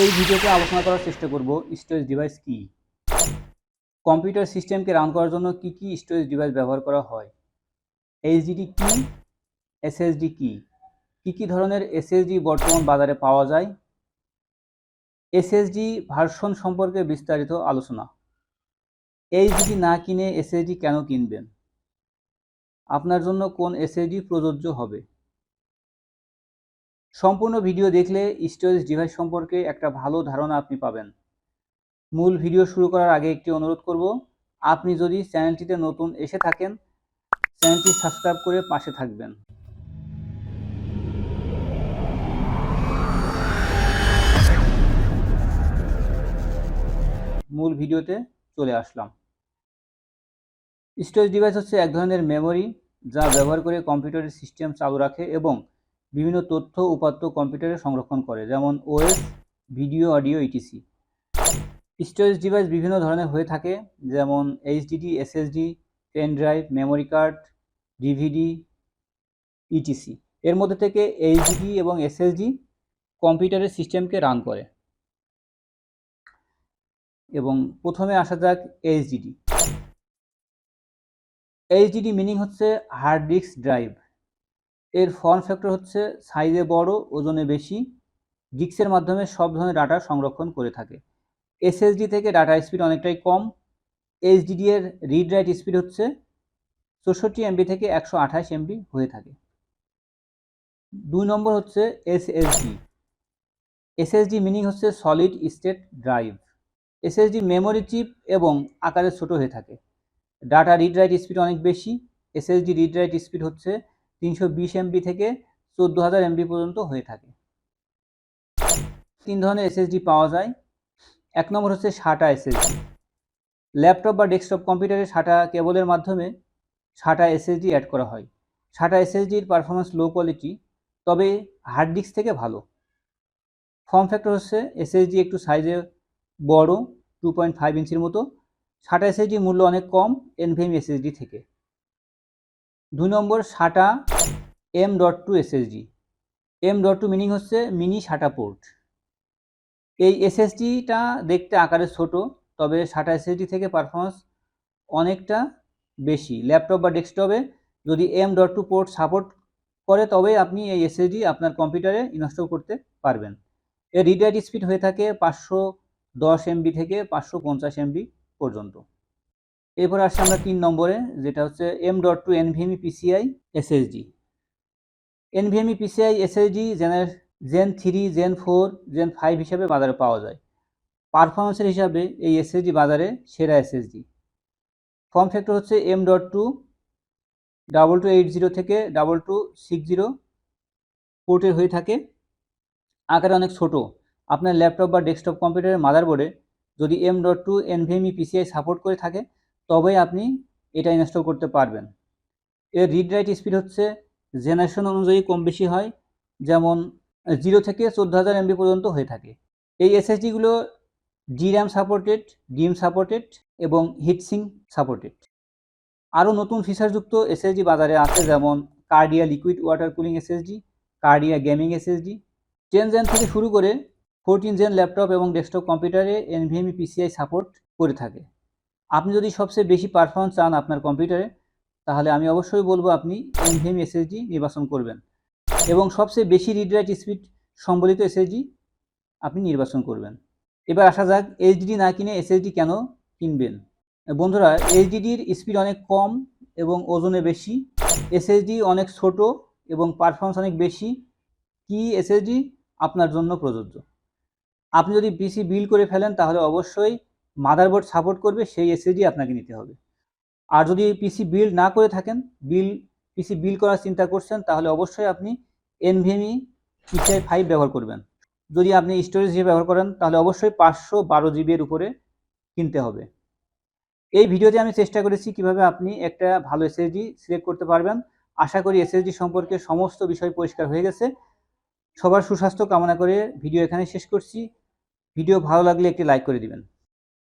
এই ভিডিওতে আলোচনা করার চেষ্টা করব স্টোরেজ ডিভাইস কি, কম্পিউটার সিস্টেমকে রান করার জন্য কি কি স্টোরেজ ডিভাইস ব্যবহার করা হয়, এইচডিডি কি, এসএসডি কি, কি ধরনের এসএসডি বর্তমান বাজারে পাওয়া যায়, এসএসডি ভার্সন সম্পর্কে বিস্তারিত আলোচনা, এইচডিডি না কিনে এসএসডি কেন কিনবেন, আপনার জন্য কোন এসএসডি প্রযোজ্য হবে। সম্পূর্ণ ভিডিও দেখলে স্টোরেজ ডিভাইস সম্পর্কে একটা ভালো ধারণা আপনি পাবেন। মূল ভিডিও শুরু করার আগে একটি অনুরোধ করব, আপনি যদি চ্যানেলটিতে নতুন এসে থাকেন চ্যানেলটি সাবস্ক্রাইব করে পাশে থাকবেন। মূল ভিডিওতে চলে আসলাম। স্টোরেজ ডিভাইস হচ্ছে এক ধরনের মেমোরি যা ব্যবহার করে কম্পিউটারের সিস্টেম চালু রাখে এবং বিভিন্ন তথ্য উপাত্ত কম্পিউটারে সংরক্ষণ করে, যেমন OS, video, audio, etc. Storage device বিভিন্ন ধরনের হয়ে থাকে, যেমন HDD, SSD, pen drive, memory card, DVD, etc. এর মধ্যে থেকে এইচডিডি এবং এসএসডি কম্পিউটারের সিস্টেমকে রান করে। এবং প্রথমে আসা যাক এইচডিডি। এইচডিডি মিনিং হচ্ছে হার্ড ডিস্ক ড্রাইভ। এর ফর্ম ফ্যাক্টর হচ্ছে সাইজে বড়, ওজনে বেশি, ডিস্কের মাধ্যমে সব ধরনের ডাটা সংরক্ষণ করে থাকে। এসএসডি থেকে ডাটা স্পিড অনেকটাই কম। এইচডিডি এর রিড রাইট স্পিড হচ্ছে 64 এমবি থেকে 128 এমবি হয়ে থাকে। 2 নম্বর হচ্ছে এসএসডি। এসএসডি মিনিং হচ্ছে solid state drive. SSD memory chip এবং আকারে ছোট হয়ে থাকে। ডাটা রিড রাইট স্পিড অনেক বেশি। এসএসডি রিড রাইট স্পিড হচ্ছে 320 এমবি থেকে 14000 এমবি পর্যন্ত হয়ে থাকে। 3 ধরনের এসএসডি পাওয়া যায়। 1 নম্বর হচ্ছে SATA এসএসডি। ল্যাপটপ বা ডেস্কটপ কম্পিউটারে SATA কেবলের মাধ্যমে SATA এসএসডি অ্যাড করা হয়। SATA এসএসডির পারফরমেন্স লো কোয়ালিটি, তবে হার্ড ডিস্ক থেকে ভালো। ফর্ম ফ্যাক্টর হচ্ছে এসএসডি একটু সাইজে বড়, 2.5 ইঞ্চির মতো। SATA এসএসডি মূল্য অনেক কম এনভিএমই এসএসডি থেকে। 2 নম্বর SATA M.2 SSD. M.2 meaning হচ্ছে মিনি SATA পোর্ট। এই এসএসডিটা দেখতে আকারে ছোট, তবে SATA এসএসডি থেকে পারফরমেন্স অনেকটা বেশি। ল্যাপটপ বা ডেস্কটপে যদি M.2 পোর্ট সাপোর্ট করে তবেই আপনি এই এসএসডি আপনার কম্পিউটারে ইনস্টল করতে পারবেন। এর রিড রাইট স্পিড হয়ে থাকে 510 এমবি থেকে 550 এমবি পর্যন্ত। এরপর আসছে আমরা 3 নম্বরে, যেটা হচ্ছে M.2 NVMe PCI SSD। NVMe PCI SSD gen 3, gen 4, gen 5 হিসাবে বাজারে পাওয়া যায়। পারফরমেন্সের হিসাবে এই এসএসডি বাজারে সেরা এসএসডি। ফর্ম ফ্যাক্টর হচ্ছে M.2 2280 থেকে 2260 পোর্টের হয়ে থাকে। আকারে অনেক ছোট। আপনার ল্যাপটপ বা ডেস্কটপ কম্পিউটারের মাদারবোর্ডে যদি M.2 NVMe PCI সাপোর্ট করে থাকে তবেই আপনি এটা ইনস্টল করতে পারবেন। এর রিড রাইট স্পিড হচ্ছে জেনারেশন অনুযায়ী কম বেশি হয়, যেমন 0 থেকে 14000 এমবি পর্যন্ত হয়ে থাকে। এই এসএসডিগুলো DRAM সাপোর্টেড, ডিম সাপোর্টেড এবং হিটসিঙ্ক সাপোর্টেড। আরও নতুন ফিচারযুক্ত এসএসডি বাজারে আছে, যেমন Cardea liquid water cooling SSD, Cardea gaming SSD. 10 gen থেকে শুরু করে 14 জেন ল্যাপটপ এবং ডেস্কটপ কম্পিউটারে NVMe PCI সাপোর্ট করে থাকে। আপনি যদি সবচেয়ে বেশি পারফরমেন্স চান আপনার কম্পিউটারে, তাহলে আমি অবশ্যই বলবো আপনি NVMe SSD নির্বাচন করবেন এবং সবচেয়ে বেশি রিড রাইট স্পিড সম্বলিত এসএসডি আপনি নির্বাচন করবেন। এবার আসা যাক এইচডিডি না কিনে এসএসডি কেন কিনবেন। বন্ধুরা, এইচডিডির স্পিড অনেক কম এবং ওজনে বেশি, এসএসডি অনেক ছোট এবং পারফরমেন্স অনেক বেশি। কি এসএসডি আপনার জন্য প্রযোজ্য? আপনি যদি পিসি বিল্ড করে ফেলেন তাহলে অবশ্যই মাদারবোর্ড সাপোর্ট করবে সেই এসএসডি আপনাকে নিতে হবে। আর যদি পিসি বিল্ড না করে থাকেন, পিসি বিল্ড করার চিন্তা করছেন, তাহলে অবশ্যই আপনি NVMe PCI 5 ব্যবহার করবেন। যদি আপনি স্টোরেজ হিসেবে ব্যবহার করেন তাহলে অবশ্যই 512 GB এর উপরে কিনতে হবে। এই ভিডিওতে আমি চেষ্টা করেছি কিভাবে আপনি একটা ভালো এসএসডি সিলেক্ট করতে পারবেন। আশা করি এসএসডি সম্পর্কে সমস্ত বিষয় পরিষ্কার হয়ে গেছে। সবার সুস্বাস্থ্য কামনা করে ভিডিও এখানে শেষ করছি। ভিডিও ভালো লাগলে একটি লাইক করে দিবেন।